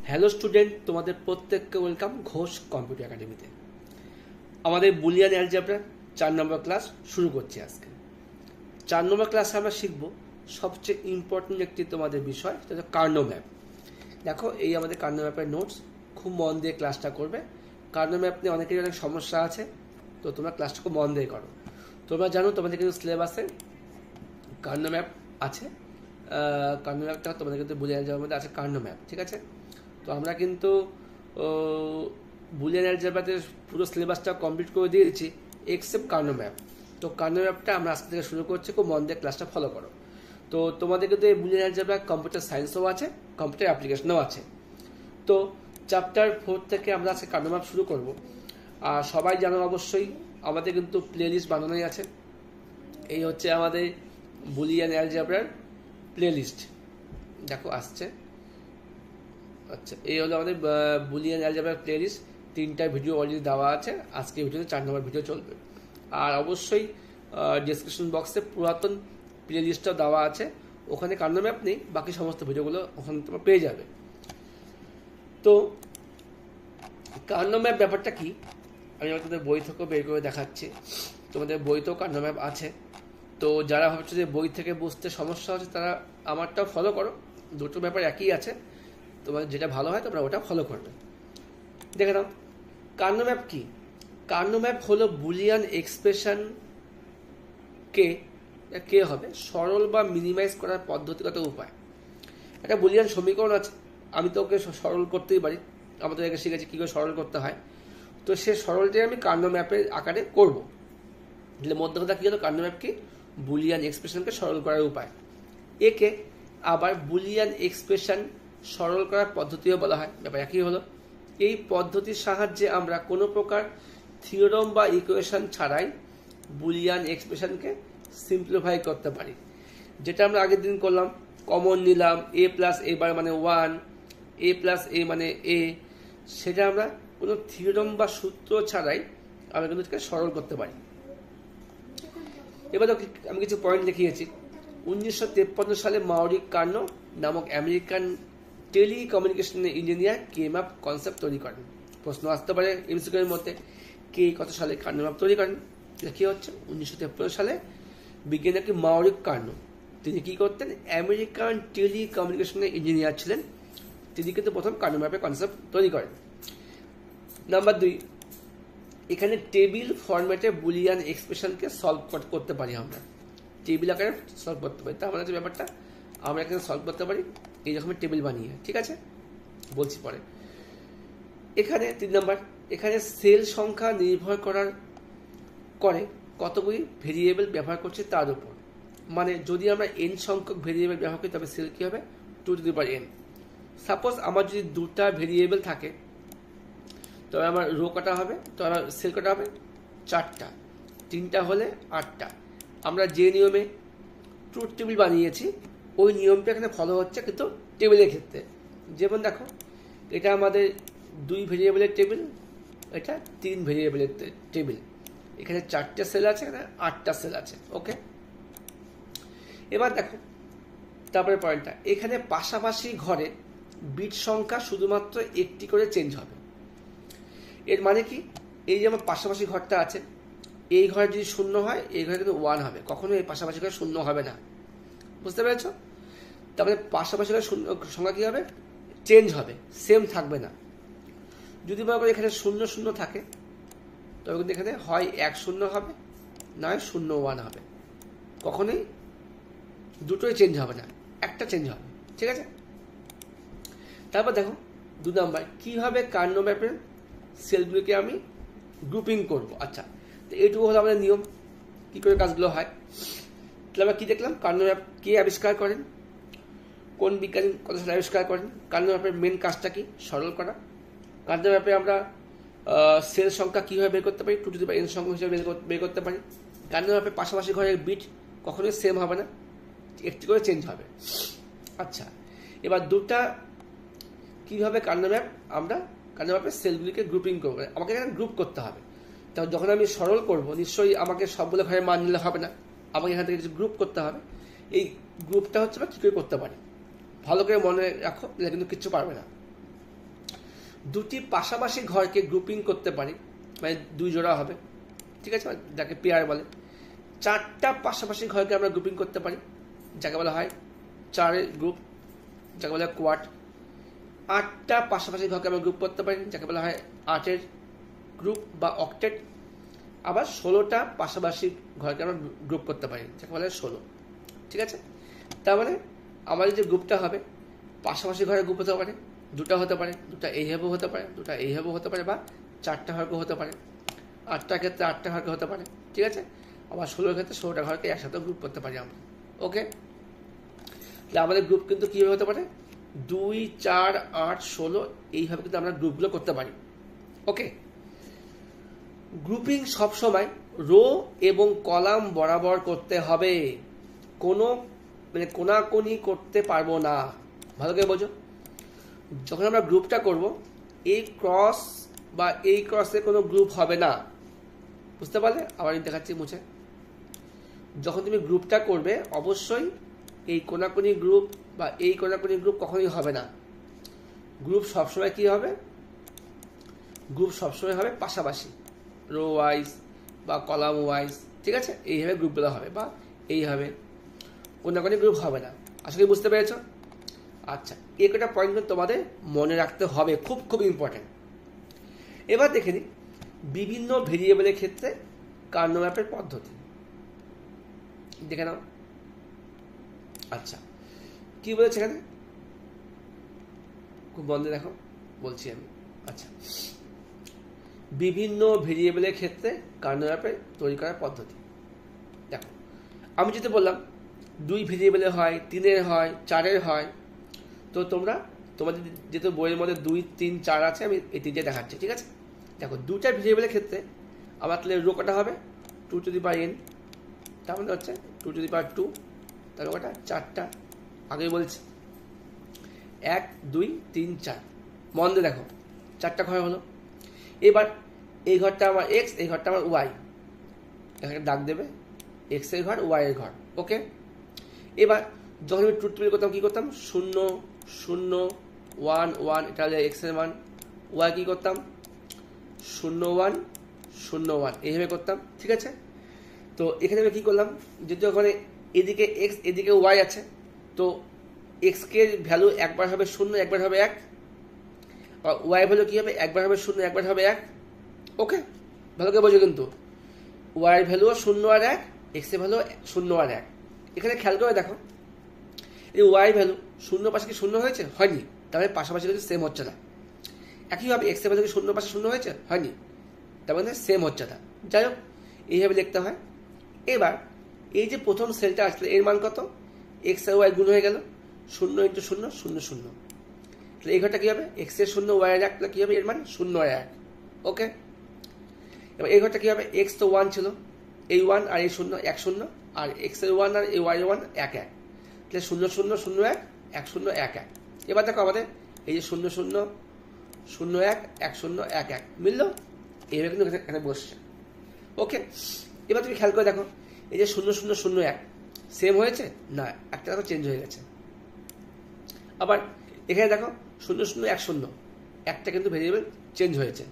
Hello student, তোমাদের প্রত্যেককে welcome Ghosh computer একাডেমিতে। আমাদের বুলিয়ান অ্যালজেব্রা 4 নম্বর ক্লাস শুরু করছি আজকে। 4 নম্বর ক্লাসে আমরা শিখব সবচেয়ে ইম্পর্টেন্ট একটি তোমাদের বিষয়, সেটা কার্নো ম্যাপ। দেখো, এই আমাদের কার্নো ম্যাপের নোটস, খুব মন দিয়ে ক্লাসটা করবে। কার্নো ম্যাপ নিয়ে অনেকেরই অনেক সমস্যা আছে, তো তোমরা ক্লাসটা খুব মন দিয়ে করো। তোমরা জানো তোমাদের কিন্তু সিলেবাসে কার্নো ম্যাপ আছে। কার্নো ম্যাপটা তোমাদের কিন্তু বুলিয়ান অ্যালজেব্রার মধ্যে আছে কার্নো ম্যাপ, ঠিক আছে? তো আমরা কিন্তু বুলিয়ান অ্যালজেব্রাতে পুরো সিলেবাসটা কমপ্লিট করে দিয়েছি এক্সেপ্ট কার্নো ম্যাপ। তো কার্নো ম্যাপটা আমরা আজকে থেকে শুরু করছি, খুব মন দিয়ে ক্লাসটা ফলো করো। তো তোমাদের কিন্তু এই বুলিয়ান অ্যালজেব্রা কম্পিউটার সায়েন্সও আছে, কম্পিউটার অ্যাপ্লিকেশনও আছে। তো চ্যাপ্টার 4 থেকে আমরা আজকে কার্নো ম্যাপ শুরু করব। আর সবাই জানো অবশ্যই আমাদের কিন্তু প্লে লিস্ট বানানোই আছে। এই হচ্ছে আমাদের বুলিয়ান অ্যালজেব্রার প্লে লিস্ট, দেখো আসছে। আচ্ছা, এই হলো আমাদের বুলিয়ান অ্যালজেব্রার প্লে লিস্ট। 3টা ভিডিও অলরেডি দেওয়া আছে, আজকে ভিডিওতে 4 নম্বর ভিডিও চলবে। আর অবশ্যই ডিসক্রিপশন বক্সে পুরাতন প্লে লিস্টটাও দেওয়া আছে, ওখানে কার্নো ম্যাপ নেই, বাকি সমস্ত ভিডিওগুলো ওখানে তোমরা পেয়ে যাবে। তো কার্নো ম্যাপ ব্যাপারটা কি, আমি তোমাদের বই থেকেও বের করে দেখাচ্ছি। তোমাদের বইতেও কার্নো ম্যাপ আছে। তো যারা ভাবছো যে বই থেকে বুঝতে সমস্যা হচ্ছে, তারা আমারটাও ফলো করো, দুটো ব্যাপার একই আছে। তোমার যেটা ভালো হয় তোমরা ওটা ফলো করবে। দেখে নাও কার্নো ম্যাপ কি। কার্নো ম্যাপ হলো বুলিয়ান এক্সপ্রেশনকে কে হবে সরল বা মিনিমাইজ করার পদ্ধতিগত উপায়। একটা বুলিয়ান সমীকরণ আছে, আমি তো ওকে সরল করতেই পারি, আমাদের আগে শিখেছি কী করে সরল করতে হয়। তো সে সরলটাই আমি কার্নো ম্যাপের আকারে করব। তাহলে মধ্য কথা কী হলো, কার্নো ম্যাপ কি বুলিয়ান এক্সপ্রেশনকে সরল করার উপায়। একে আবার বুলিয়ান এক্সপ্রেশন সরল করার পদ্ধতিও বলা হয়, ব্যাপার একই হলো। এই পদ্ধতির সাহায্যে আমরা কোনো প্রকার থিওরম বা ইকুয়েশন ছাড়াই বুলিয়ান এক্সপ্রেশনকে সিম্পলিফাই করতে পারি। যেটা আমরা আগের দিন করলাম, কমন নিলাম a প্লাস a বার মানে 1, a প্লাস a মানে a, সেটা আমরা কোনো থিওরম বা সূত্র ছাড়াই আমরা কিন্তু এটাকে সরল করতে পারি। এবার আমি কিছু পয়েন্ট লিখিয়েছি। 1953 সালে মাউরিক কার্নো নামক আমেরিকান টেলিকমিউনিকেশন ইঞ্জিনিয়ার কে ম্যাপ কনসেপ্ট তৈরি করেন। প্রশ্ন আসতে পারে এমসিকিউ এর মধ্যে, কে কত সালে কার্নো ম্যাপ তৈরি করেন। কি হচ্ছে 1953 সালে বিজ্ঞানী কি মাউরিক কার্নো, তিনি কি করতেন, আমেরিকান টেলিকমিউনিকেশনের ইঞ্জিনিয়ার ছিলেন। তিনি কিন্তু প্রথম কার্নো ম্যাপের কনসেপ্ট তৈরি করেন। নাম্বার 2, এখানে টেবিল ফরম্যাটে বুলিয়ান এক্সপ্রেশনকে সলভ করতে পারি। আমরা টেবিল আকারে সলভ করতে পারি। তার মানে যে ব্যাপারটা আমরা এখানে সলভ করতে পারি এই রকমের টেবিল বানিয়ে, ঠিক আছে, বলছি পরে। এখানে 3 নম্বর, এখানে সেল সংখ্যা নির্ভর করে কতগুলি ভেরিয়েবল ব্যবহার করছি তার উপর। মানে যদি আমরা n সংখ্যক ভেরিয়েবল ব্যবহার করি তবে সেল কি হবে 2n। সাপোজ আমার যদি 2টা ভেরিয়েবল থাকে তবে আমার রো কটা হবে, তো আমার সেল কটা হবে 4টা, 3টা হলে 8টা। আমরা যে নিয়মে ট্রুথ টেবিল বানিয়েছি ওই নিয়মটা এখানে ফলো হচ্ছে কিন্তু টেবিলের ক্ষেত্রে। যেমন দেখো, এটা আমাদের 2 ভেরিয়েবলের টেবিল, এটা 3 ভেরিয়েবলের টেবিল। এখানে 4টে সেল আছে, এখানে 8টা সেল আছে, ওকে। এবার দেখো তারপরে পয়েন্টটা, এখানে পাশাপাশি ঘরে বিট সংখ্যা শুধুমাত্র একটি করে চেঞ্জ হবে। এর মানে কি, এই যে আমার পাশাপাশি ঘরটা আছে, এই ঘরে যদি 0 হয় এই ঘরে কিন্তু 1 হবে, কখনো এই পাশাপাশি ঘরে 0 হবে না, বুঝতে পেরেছ? তারপরে পাশাপাশি ঘরে সংখ্যা কি হবে, চেঞ্জ হবে, সেম থাকবে না। যদি মনে করি এখানে 0 0 থাকে তবে কিন্তু এখানে হয় 1 0 হবে, নয় 0 1 হবে, কখনোই দুটোই চেঞ্জ হবে না, একটা চেঞ্জ হবে, ঠিক আছে। তারপর দেখো 2 নম্বর, কিভাবে কার্নো ম্যাপের সেলগুলিকে আমি গ্রুপিং করব। আচ্ছা, তো এইটুকু হলো আমাদের নিয়ম, কি করে কাজগুলো হয়। তাহলে আমরা কি দেখলাম, কার্নো ম্যাপ কে আবিষ্কার করেন, কোন বিজ্ঞানী কত সালে আবিষ্কার করেন। কার্নো ম্যাপের মেন কাজটা কি, সরল করা। কার্নো ম্যাপে আমরা সেল সংখ্যা কীভাবে বের করতে পারি, 2n সংখ্যা হিসেবে বের করতে পারি। কার্নো ম্যাপের পাশাপাশি ঘরের বিট কখনোই সেম হবে না, একটি করে চেঞ্জ হবে। আচ্ছা, এবার 2টা কীভাবে কার্নো ম্যাপ আমরা কার্নো ম্যাপের সেলগুলিকে গ্রুপিং করবো, আমাকে এখানে গ্রুপ করতে হবে। তাহলে যখন আমি সরল করব নিশ্চয়ই আমাকে সবগুলো ঘরে মান নিলে হবে না, আমাকে এখান থেকে কিছু গ্রুপ করতে হবে। এই গ্রুপটা হচ্ছে আমরা কী করে করতে পারি, ভালো করে মনে রাখো, কিন্তু কিচ্ছু পারবে না। দুটি পাশাপাশি ঘরকে গ্রুপিং করতে পারি, মানে দুই জোড়া হবে, ঠিক আছে, যাকে পেয়ার বলে। চারটা পাশাপাশি ঘরকে আমরা গ্রুপিং করতে পারি, যাকে বলা হয় চারের গ্রুপ, যাকে বলা হয় কোয়ার্ট। আটটা পাশাপাশি ঘরকে আমরা গ্রুপ করতে পারি, যাকে বলা হয় আটের গ্রুপ বা অক্টেট। আবার 16টা পাশাপাশি ঘরকে আমরা গ্রুপ করতে পারি, যাকে বলা হয় 16, ঠিক আছে। তার মানে আমাদের যে গ্রুপটা হবে পাশাপাশি ঘরে গ্রুপ হতে পারে, দুটা হতে পারে, দুটা এইভাবেও হতে পারে, দুটা এইভাবেও হতে পারে, বা চারটা ঘরকে হতে পারে। 8টার ক্ষেত্রে 8টা ঘরকে হতে পারে, ঠিক আছে। আবার 16 ক্ষেত্রে 16টা ঘরকে একসাথে গ্রুপ করতে পারি আমরা। ওকে, তাহলে আমাদের গ্রুপ কিন্তু কীভাবে হতে পারে, 2, 4, 8, 16 এইভাবে কিন্তু আমরা গ্রুপগুলো করতে পারি। ওকে, গ্রুপিং সবসময় রো এবং কলাম বরাবর করতে হবে, কোনো মানে কোনাকুনি করতে পারবো না। ভালো করে বোঝো, যখন আমরা গ্রুপটা করব এই ক্রস বা এই ক্রসে কোনো গ্রুপ হবে না, বুঝতে পারলে? আবার দেখাচ্ছি মুছে। যখন তুমি গ্রুপটা করবে অবশ্যই এই কোনাকুনি গ্রুপ বা এই কোনাকুনি গ্রুপ কখনোই হবে না। গ্রুপ সবসময় কি হবে, গ্রুপ সবসময় হবে পাশাপাশি, রো ওয়াইজ বা কলাম ওয়াইজ, ঠিক আছে। এইভাবে গ্রুপগুলো হবে, বা এইভাবে কোনাকুনি গ্রুপ হবে না। আসলে বুঝতে পেরেছ? আচ্ছা, এই কটা পয়েন্ট তোমাদের মনে রাখতে হবে, খুব খুব ইম্পর্টেন্ট। এবার দেখে নিই বিভিন্ন ভেরিয়েবলের ক্ষেত্রে কার্নো ম্যাপের পদ্ধতি দেখে নাও। আচ্ছা, কি বলেছে এখানে, খুব বন্ধে দেখো, বলছি আমি। আচ্ছা, বিভিন্ন ভেরিয়েবলের ক্ষেত্রে কার্নো ম্যাপের তৈরি করার পদ্ধতি দেখো। আমি যেটা বললাম 2 ভেরিয়েবলের হয়, 3-এর হয়, 4-এর হয়। তো তোমাদের যেহেতু বইয়ের মধ্যে 2, 3, 4 আছে, আমি এই 3টে দেখাচ্ছি, ঠিক আছে। দেখো, 2টা ভেরিয়েবলের ক্ষেত্রে আমার তাহলে রো কটা হবে, 2 to the power n, তার মধ্যে হচ্ছে 2 to the power 2, তাহলে কটা, 4টা। আগেই বলছি 1, 2, 3, 4, মন দিয়ে দেখো 4টা ঘর হলো। এবার এই ঘরটা আমার এক্স, এই ঘরটা আমার ওয়াই, এখানে দাগ দেবে, এক্স এর ঘর, ওয়াই এর ঘর। ওকে, এবার যখন আমি ট্রুথ টেবিল করতাম, কী করতাম, 0, 0, 1, 1, এটা হলে এক্স এর মান। ওয়াই কী করতাম, 0, 1, 0, 1, এইভাবে করতাম, ঠিক আছে। তো এখানে আমি কী করলাম, যেহেতু ওখানে এদিকে এক্স এদিকে ওয়াই আছে, তো এক্সকে ভ্যালু একবার হবে 0, একবার হবে 1, আর ওয়াই ভ্যালু কী হবে, একবার হবে 0, একবার হবে 1। ওকে, ভালো করে বোঝো কিন্তু, ওয়াইয়ের ভ্যালুও 0 আর 1, এক্সের ভ্যালু 0 আর 1। এখানে খেয়াল করে দেখো, এই ওয়াই ভ্যালু 0 পাশে কি 0 হয়েছে, হয়নি, তাহলে পাশাপাশি কিন্তু সেম হচ্ছে না। একইভাবে এক্সের ভ্যালু কি 0 পাশে 0 হয়েছে, হয়নি, তার মানে সেম হচ্ছে না। যাই হোক, এইভাবে লিখতে হয়। এবার এই যে প্রথম সেলটা আসলে এর মান কত, এক্স আর ওয়াই গুণ হয়ে গেল, 0 × 0, 0, 0। তাহলে এই ঘরটা কী হবে, এক্সের 0, ওয়াইয়ের 1, তাহলে কী হবে, এর মান 0 আর 1। ওকে, এবার এই ঘরটা কী হবে, এক্স তো 1 ছিল, এই 1 আর এই 0, 1, 0, আর এক্সের 1 আর এই ওয়াইয়ের 1, 1, 1, তাহলে 0, 0, 0, 1, 1, 0, 1, 1। এবার দেখো আমাদের এই যে 0, 0, 0, 1, 1, 0, 1, 1 মিললো, এইভাবে কিন্তু এখানে বসছে। ওকে, এবার তুমি খেয়াল করে দেখো, এই যে 0, 0, 0, 1 সেম হয়েছে না, একটা দেখো চেঞ্জ হয়ে গেছে। আবার এখানে দেখো 0, 0, 1, 0, একটা কিন্তু ভেরিয়েবল চেঞ্জ হয়েছে।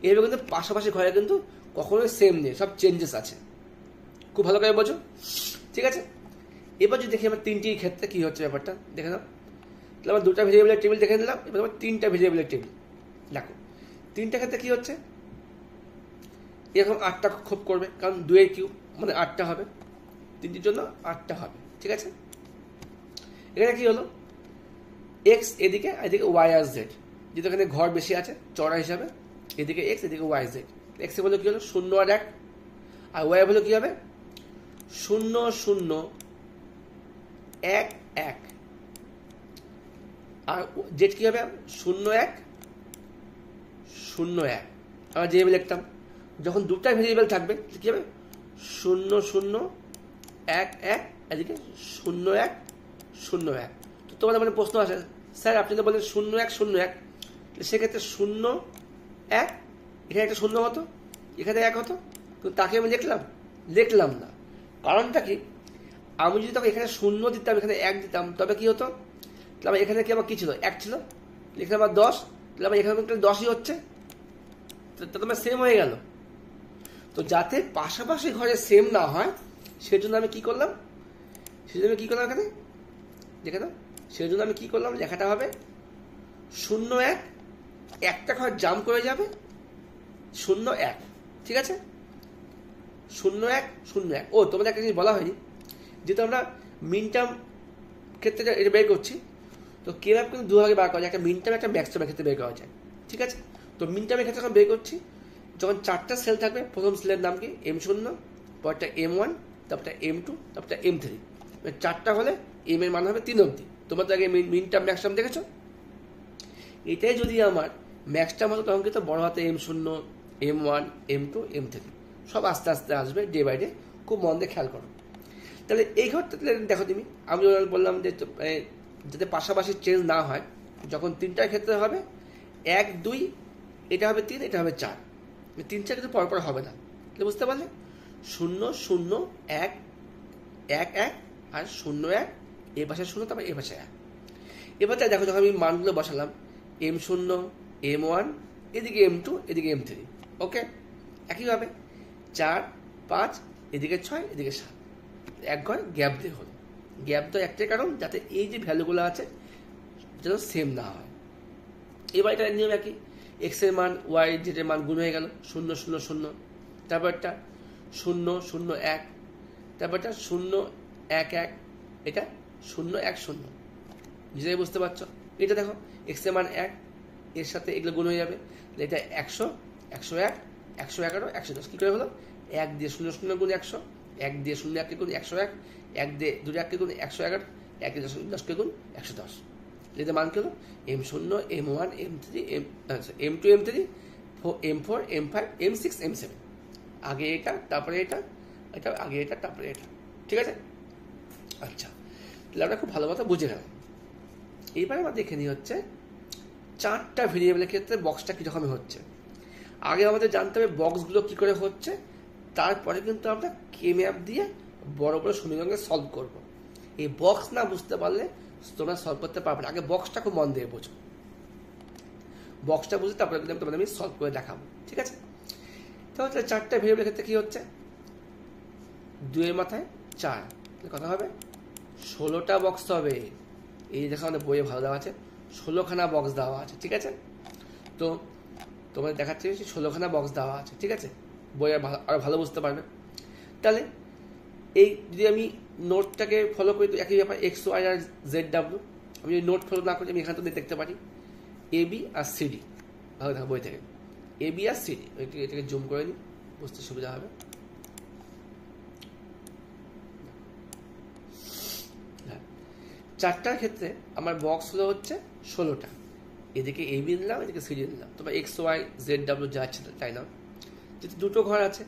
এইভাবে কিন্তু পাশাপাশি ঘরে কিন্তু কখনোই সেম নেই, সব চেঞ্জেস আছে। খুব ভালো করে বোঝো, ঠিক আছে। এবার যদি দেখি আমার 3টির ক্ষেত্রে কী হচ্ছে ব্যাপারটা দেখে নাও। তাহলে আমার 2টা ভেরিয়েবলের টেবিল দেখে নিলাম, এবার আমার 3টা ভেরিয়েবলের টেবিল দেখো। 3টা ক্ষেত্রে কী হচ্ছে, এরকম 8টা খোপ করবে, কারণ 2 এর কিউব মানে 8টা হবে, 3টির জন্য 8টা হবে, ঠিক আছে। এখানে কী হলো, এক্স এদিকে, এদিকে ওয়াই আর জেড, যেহেতু এখানে ঘর বেশি আছে চড়া হিসাবে, এদিকে এক্স, এদিকে ওয়াই জেড। এক্সের বলে কী হলো, 0 আর 1, আর ওয়াই বলে কী হবে, 0, 0, 1, 1, আর জেড কী হবে, 0, 1, 0, 1। আমরা যেভাবে লিখতাম, যখন 2টা ভেরিয়েবল থাকবে কী হবে, 0, 0, 1, 1, এদিকে 0, 1, 0, 1। তো তোমাদের মানে প্রশ্ন আসে, স্যার আপনি তো বলেন 0, 1, 0, 1, সেক্ষেত্রে 0, 1, এখানে একটা 0 হতো, এখানে 1 হতো, কিন্তু তাকে আমি লিখলাম না। কারণটা কি, আমি যদি তখন এখানে 0 দিতাম, এখানে 1 দিতাম, তবে কি হতো, তাহলে এখানে কি আমার কী ছিল, 1 ছিল, এখানে আমার 10, তাহলে আবার এখানে একটা 10ই হচ্ছে, তাহলে আমার সেম হয়ে গেল। তো যাতে পাশাপাশি ঘরে সেম না হয় সেজন্য আমি কি করলাম, এখানে দেখে দাও, সেজন্য আমি কি করলাম, লেখাটা হবে 0 1, একটা ঘর জাম্প করে যাবে 0 1, ঠিক আছে, 0 1 0 1। ও তোমাদের একটা জিনিস বলা হয়নি, যেহেতু আমরা মিন টার্ম ক্ষেত্রে এটা বের করছি, তো কে ম্যাপ কিন্তু দুভাগে বার করা যায়, একটা মিন টার্ম একটা ম্যাক্স টার্মের ক্ষেত্রে বের করা যায়, ঠিক আছে। তো মিন টার্মের ক্ষেত্রে যখন বের করছি, যখন 4টা সেল থাকবে, প্রথম সেলের নাম কি M0, পরটা M1, তারপরটা M2, তারপরটা M3, 4টা হলে এম এর মান হবে 3 অবধি। তোমরা তো আগে মিন টার্ম ম্যাক্স টার্ম দেখেছো, এটাই যদি আমার ম্যাক্স টার্ম হতো তখন কিন্তু বড় হাতে M0, M1, M2, M3 সব আস্তে আস্তে আসবে ডে বাই ডে, খুব মন দিয়ে খেয়াল করো। তাহলে এই ঘরটা দেখো তুমি, আমি বললাম যে যাতে পাশাপাশি চেঞ্জ না হয়, যখন 3টার ক্ষেত্রে হবে 1 2, এটা হবে 3, এটা হবে 4, 3 4 কিন্তু পরপর হবে না, বুঝতে পারলে? 0 0 1 1 1 আর 0 1, এ পাশে 0, তারপর এ পাশে 1। এবার তাই দেখো, যখন আমি মানগুলো বসালাম M0 M1, এদিকে M2, এদিকে M3, ওকে। একইভাবে 4 5, এদিকে 6, এদিকে 7, এক ঘর গ্যাপ দিয়ে হলো। গ্যাপ তো একটাই কারণ, যাতে এই যে ভ্যালুগুলো আছে যেন সেম না হয়। এবার এটা নিয়ম একই, এক্স এর মান ওয়াই জেড এর মান গুণ হয়ে গেল 0 0 0, তারপরটা 0 0 1, তারপরটা 0 1 1, এটা 0 1 0, নিজেই বুঝতে পারছো। এটা দেখো এক্স এর মান 1, এর সাথে এগুলো গুণ হয়ে যাবে, এটা 100 101 111 110, কি করে হলো? 1 দিয়ে 0 0 গুণ 100, 1 দিয়ে 0 1 গুণ 101, 1 দিয়ে 2 1 গুণ 111, 1 দিয়ে 10 গুণ 110। এটা মান কি হলো? M0 M1 M3 M2 M3 M4 M5 M6 M7, আগে এটা তারপরে এটা, এটা আগে এটা তারপরে এটা, ঠিক আছে। আচ্ছা, তাহলে আমরা খুব ভালো মতো বুঝে গেলাম। এইবার আমরা দেখে নিই হচ্ছে 4টা ভেরিয়েবলের ক্ষেত্রে বক্সটা কীরকম হচ্ছে। আগে আমাদের জানতে হবে বক্সগুলো কী করে হচ্ছে, তারপরে কিন্তু আমরা কে ম্যাপ দিয়ে বড় বড় সমীকরণকে সলভ করব। এই বক্স না বুঝতে পারলে তোমরা সলভ করতে পারবে না। আগে বক্সটা খুব মন দিয়ে বোঝো, বক্সটা বুঝে তারপরে কিন্তু তোমাদের আমি সলভ করে দেখাবো, ঠিক আছে। তাহলে 4টা ভেরিয়েবলের ক্ষেত্রে কী হচ্ছে, 2 এর মাথায় 4, কথা হবে 16টা বক্স হবে। এই দেখো আমাদের বইয়ে ভালো দেওয়া আছে, 16খানা বক্স দেওয়া আছে, ঠিক আছে। তো তোমাদের দেখাচ্ছে 16খানা বক্স দেওয়া আছে, ঠিক আছে, বইয়ে আরও ভালো বুঝতে পারবে। তাহলে এই যদি আমি নোটটাকে ফলো করি, তো একই ব্যাপার এক্স ওয়াই আর জেড ডাব্লু। আমি যদি নোট ফলো না করি, আমি এখান থেকে দেখতে পারি এ বি আর সিডি, ভালো দেখো বই থেকে এ বি আর সিডি। এটাকে জুম করে নিই, বুঝতে সুবিধা হবে। হ্যাঁ, 4টার ক্ষেত্রে আমার বক্স হলো হচ্ছে 16টা, এদিকে এ বি নিলাম, এদিকে সিডি নিলাম, তবে এক্স ওয়াই জেড ডাব্লু যা আছে তাই নাও। যদি দুটো ঘর আছে,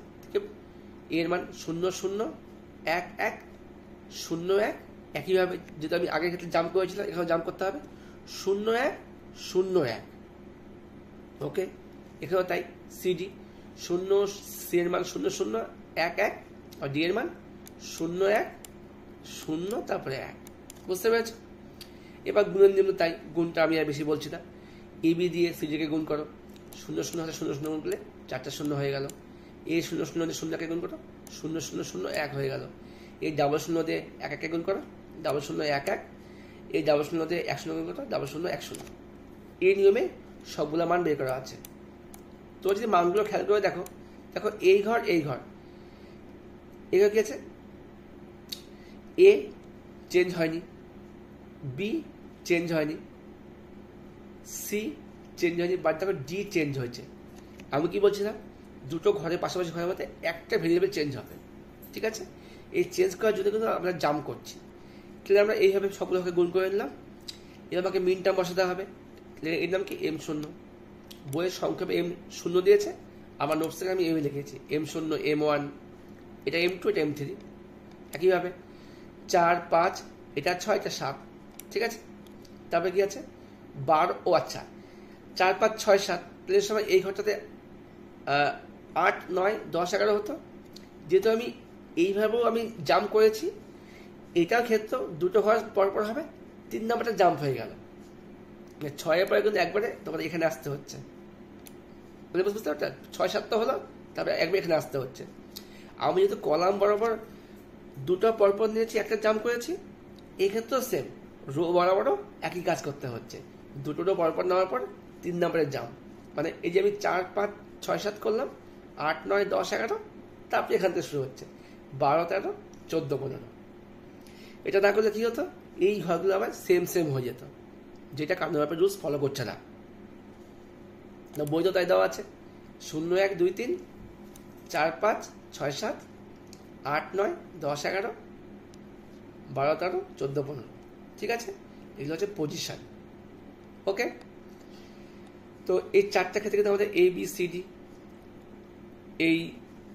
এর মান 0 0 1 1 0 1, একইভাবে যেটা আমি আগের ক্ষেত্রে জাম্প করেছিলাম, এখানে জাম্প করতে হবে 0 1 0 1, ওকে। এখানেও তাই, সিডি 0, সি এর মান 0 0 1 1, আর ডি এর মান 0 1 0, তারপরে 1, বুঝতে পেরেছ। এবার গুণের নিয়ম তাই, গুণটা আমি আর বেশি বলছি না। এবি দিয়ে সিডিকে গুণ করো, 0 0 হাতে 0 0 গুণ করলে 4টা 0 হয়ে গেল। এই 0 0 দিয়ে 0 গুণ করো, 0 0 0 1 হয়ে গেল। এই ডাবল 0 দিয়ে 1 1 গুণ করো, ডাবল 0 1 1, এই ডাবল 0 দিয়ে 1 0 গুণ করো, ডাবল 0 1 0। এই নিয়মে সবগুলো মান বের করা আছে। তো যদি মানগুলো খেয়াল করে দেখো, দেখো এই ঘর কি আছে, এ চেঞ্জ হয়নি, বি চেঞ্জ হয়নি, সি চেঞ্জ হয়নি, বাট দেখো ডি চেঞ্জ হয়েছে। আমি কি বলছিলাম, দুটো ঘরের পাশাপাশি ঘরের মধ্যে একটা ভেরিয়েবল চেঞ্জ হবে, ঠিক আছে। এই চেঞ্জ করার জন্য কিন্তু আমরা জাম্প করছি। তাহলে আমরা এইভাবে সবগুলোকে গুণ করে নিলাম। এবার আমাকে মিন টার্ম বসাতে হবে, এর নাম কি M0। বইয়ের সংক্ষেপে M0 দিয়েছে, আমার নোটস থেকে আমি এম লিখেছি, M0 M1, এটা M2, এটা M3। একইভাবে 4 5, এটা 6, এটা 7, ঠিক আছে। তারপরে কি আছে 12, ও আচ্ছা 4 5 6 7, তাহলে সময় এই ঘরটাতে 8 9 10 11 হতো। যেহেতু আমি এইভাবেও আমি জাম্প করেছি, এটার ক্ষেত্রেও দুটো ঘর পরপর হবে, 3 নাম্বারটা জাম্প হয়ে গেল, 6-এর পরে কিন্তু একবারে তোমাদের এখানে আসতে হচ্ছে, বুঝতে পারছো? 6-7টা হলো, তারপরে একবার এখানে আসতে হচ্ছে। আমি যেহেতু কলাম বরাবর দুটো পরপর নিয়েছি, একটা জাম্প করেছি, এক্ষেত্রেও সেম, রো বরাবরও একই কাজ করতে হচ্ছে। দুটো রো পরপর নেওয়ার পর 3 নম্বরের জাম্প, মানে এই যে আমি 4, 5, 6, 7 করলাম, 8, 9, 10, 11, তারপরে এখান থেকে শুরু হচ্ছে 12, 13, 14, 15। এটা না করলে কি হতো, এই ঘরগুলো আবার সেম হয়ে যেত, যেটা কার্নো ম্যাপের রুলস ফলো করছে না। বই তো তাই দেওয়া আছে, 0, 1, 2, 3, 4, 5, 6, 7, 8, 9, 10, 11, 12, 13, 14, 15। ঠিক আছে, এগুলো হচ্ছে পজিশন। ওকে, তো এই 4টা ক্ষেত্রে কিন্তু আমাদের ABCD, এই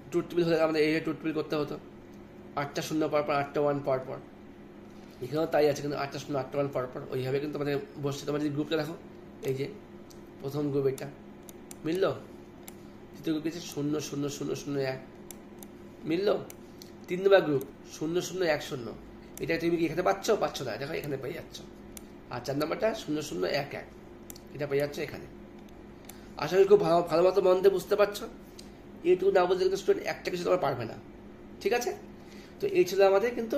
ট্রুথ টেবিল হলে আমাদের এই ট্রুথ টেবিল করতে হতো, 8টা 0 পরপর, 8টা 1 পরপর। এখানেও তাই আছে, কিন্তু 8টা 0, 8টা 1 পরপর ওইভাবে কিন্তু আমাদের বসছে। তোমার যদি গ্রুপটা দেখো, এই যে প্রথম গ্রুপ এটা মিললো, দ্বিতীয় গ্রুপ গেছে 0, 0, 0, 0, 1 মিললো, 3 নম্বর গ্রুপ 0, 0, 1, 0। এটা তুমি কি এখানে পাচ্ছ না, দেখো এখানে পেয়ে যাচ্ছ। আর 4 নম্বরটা 0, 0, 1, 1, এটা পেয়ে যাচ্ছ এখানে। আশা করি খুব ভালো মতো মন দিয়ে বুঝতে পারছো। এইটুকু না বুঝলে কিন্তু স্টুডেন্ট একটা কিছু তোমার পারবে না। ঠিক আছে, তো এই ছিল আমাদের কিন্তু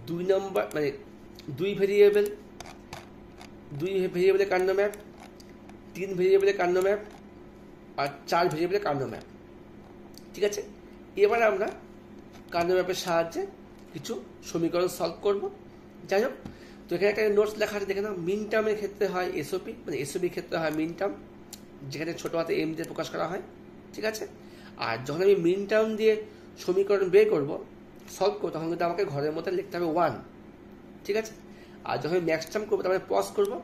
2 নম্বর, মানে 2 ভেরিয়েবলের কার্নো ম্যাপ, 3 ভেরিয়েবলের কার্নো ম্যাপ, আর 4 ভেরিয়েবলের কার্নো ম্যাপ। ঠিক আছে, এবার আমরা কার্নো ম্যাপের সাহায্যে কিছু সমীকরণ সলভ করব। যাই হোক, তো এখানে একটা নোটস লেখা আছে, দেখে নাও। মিন টার্মের ক্ষেত্রে হয় এসওপি, মানে এসওপির ক্ষেত্রে হয় মিন টার্ম, যেখানে ছোটো হাতে এম দিয়ে প্রকাশ করা হয়। ঠিক আছে, আর যখন আমি মিন টার্ম দিয়ে সমীকরণ বের করব, সলভ করবো, তখন কিন্তু আমাকে ঘরের মধ্যে লিখতে হবে 1। ঠিক আছে, আর যখন আমি ম্যাক্স টার্ম করবো, তখন আমি পজ করবো,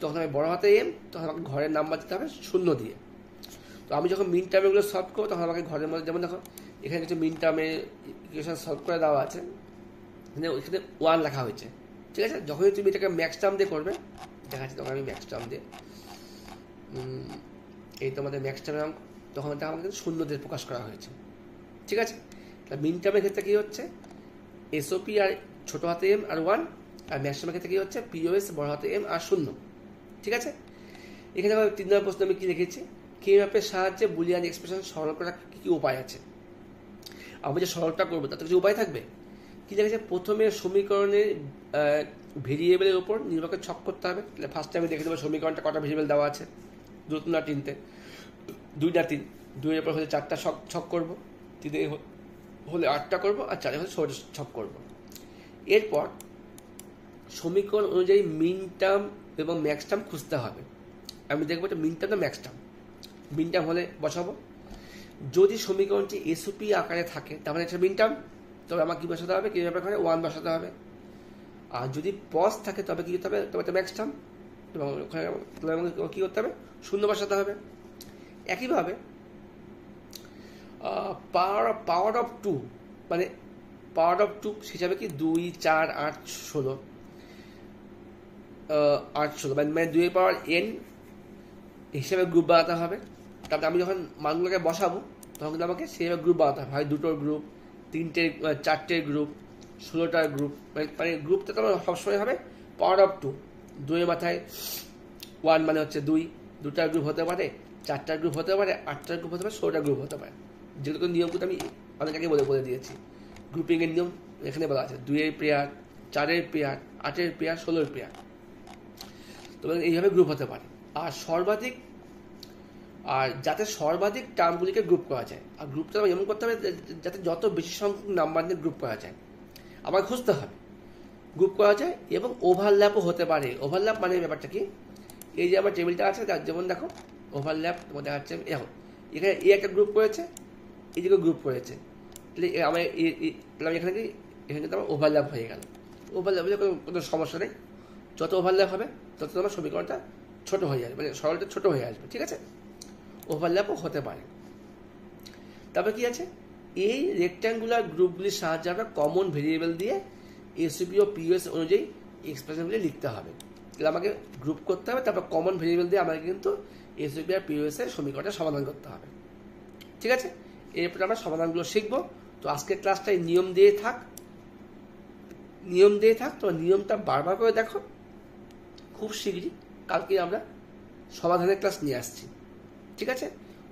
তখন আমি বড় হাতে এম, তখন আমাকে ঘরের নাম্বার দিতে হবে 0 দিয়ে। তো আমি যখন মিন টার্মগুলো সলভ করবো, তখন আমাকে ঘরের মধ্যে, যেমন দেখো এখানে কিছু মিন টার্মের ইকুয়েশন সলভ করে দেওয়া আছে, ওইখানে 1 লেখা হয়েছে। ঠিক আছে, যখনই তুমি এটাকে ম্যাক্স টার্ম দিয়ে করবে, দেখাচ্ছি তখন আমি ম্যাক্স টার্ম দিয়ে, এই তোমাদের ম্যাক্স টার্ম, তখন এটা আমাকে 0 দিয়ে প্রকাশ করা হয়েছে। ঠিক আছে, তাহলে মিন টার্মের ক্ষেত্রে কী হচ্ছে, এসওপি আর ছোটো হাতে এম আর 1, আর ম্যাক্স টার্মের ক্ষেত্রে কী হচ্ছে, পিওএস বড় হাতে এম আর 0। ঠিক আছে, এখানে আমার 3 নম্বর প্রশ্ন আমি কী লিখেছি, কে ম্যাপের সাহায্যে বুলিয়ান এক্সপ্রেশন সরল করার কী উপায় আছে। আমি যে সরলটা করবো তাতে কিছু উপায় থাকবে। কী লিখেছে, প্রথমে সমীকরণের ভেরিয়েবলের উপর নির্ভর করে ছক করতে হবে। তাহলে ফার্স্টে আমি দেখে দেবো সমীকরণটা কটা ভেরিয়েবল দেওয়া আছে, 2 না 3তে, 2 না 3, 2-এর উপর হলে 4টা ছক করবো, 3 হলে 8টা করবো, আর 4 হলে 16টা ছক করবো। এরপর সমীকরণ অনুযায়ী মিন টার্ম এবং ম্যাক্স টার্ম খুঁজতে হবে। আমি দেখবো এটা মিন টার্ম না ম্যাক্স টার্ম। মিন টার্ম হলে বসাবো, যদি সমীকরণটি এসওপি আকারে থাকে তাহলে এটা মিন টার্ম, তবে আমার কী বসাতে হবে, কী ব্যাপারে 1 বসাতে হবে। আর যদি পজ থাকে তবে কী করতে হবে, তবে এটা ম্যাক্স টার্ম, এবং ওখানে কী করতে হবে, 0 বসাতে হবে। একইভাবে পাওয়ার অফ 2, মানে পাওয়ার অফ 2 হিসাবে কি 2, 4, 8, 16, 8, 16, মানে 2 এর পাওয়ার n হিসেবে গ্রুপ বানাতে হবে। তারপরে আমি যখন মানগুলোকে বসাবো, তখন কিন্তু আমাকে সেইভাবে গ্রুপ বানাতে হবে, হয় 2টোর গ্রুপ, 3টে 4টের গ্রুপ, 16টার গ্রুপ, মানে গ্রুপটা তো আমার সবসময় হবে পাওয়ার অফ 2। 2 মাথায় 1 মানে হচ্ছে 2, 2টার গ্রুপ হতে পারে, 4টার গ্রুপ হতে পারে, 8টার গ্রুপ হতে পারে, 16টার গ্রুপ হতে পারে। যেগুলো নিয়মগুলো আমি অনেক আগে বলে দিয়েছি। গ্রুপিংয়ের নিয়ম এখানে বলা আছে, 2-এর পেয়ার, 4-এর পেয়ার, 8-এর পেয়ার, 16-এর পেয়ার। তো এইভাবে গ্রুপ হতে পারে। আর যাতে সর্বাধিক টার্মগুলিকে গ্রুপ করা যায়, আর গ্রুপটা এমন করতে হবে যাতে যত বেশি সংখ্যক নাম্বার নিয়ে গ্রুপ করা যায় আমার খুঁজতে হবে, গ্রুপ করা যায়, এবং ওভারল্যাপও হতে পারে। ওভারল্যাপ মানে ব্যাপারটা কি, এই যে আমার টেবিলটা আছে, যেমন দেখো ওভারল্যাপ তোমার দেখাচ্ছে, দেখো এখানে এ একটা গ্রুপ করেছে, এইদিকে গ্রুপ করেছে, তাহলে আমার এখানে কি, এখানে কিন্তু আমার ওভারল্যাপ হয়ে গেল। ওভারল্যাপ হলে কোনো সমস্যা নেই, যত ওভারল্যাপ হবে তত তোমার সমীকরণটা ছোটো হয়ে যাবে, মানে সরলটা ছোটো হয়ে আসবে। ঠিক আছে, ওভারল্যাপও হতে পারে। তারপরে কি আছে, এই রেক্ট্যাঙ্গুলার গ্রুপগুলির সাহায্যে আমরা কমন ভেরিয়েবল দিয়ে এসওপি ও পিওএস অনুযায়ী এক্সপ্রেশনগুলি লিখতে হবে। তাহলে আমাকে গ্রুপ করতে হবে, তারপর কমন ভেরিয়েবল দিয়ে আমাকে কিন্তু এসওপি আর পিওএস এর সমীকরণটা সমাধান করতে হবে। ঠিক আছে, এরপর আমরা সমাধানগুলো শিখবো। তো আজকের ক্লাসটাই নিয়ম দিয়ে থাক, তো নিয়মটা বারবার করে দেখো, খুব শীঘ্রই কালকে আমরা সমাধানের ক্লাস নিয়ে আসছি। ঠিক আছে,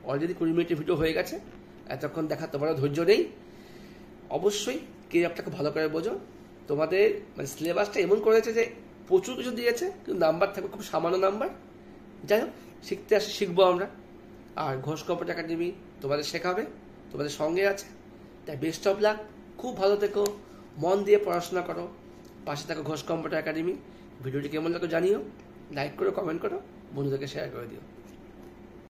অলরেডি 20 মিনিটের ভিডিও হয়ে গেছে, এতক্ষণ দেখা তোমার ধৈর্য নেই। অবশ্যই কে আপনাকে ভালো করে বোঝো। তোমাদের মানে সিলেবাসটা এমন করেছে যে প্রচুর কিছু দিয়েছে, কিন্তু নাম্বার থাকবে খুব সামান্য নাম্বার। যাই হোক, শিখতে আসি, শিখবো আমরা। আর ঘোষ কম্পিউটার একাডেমি তোমাদের শেখাবে, তোমাদের সঙ্গে আছে। তাই বেস্ট অফ লাক, খুব ভালো থেকো, মন দিয়ে পড়াশোনা করো, পাশে থাকো ঘোষ কম্পিউটার একাডেমি। ভিডিওটি কেমন লাগো জানিও, লাইক করো, কমেন্ট করো, বন্ধুদেরকে শেয়ার করে দিও।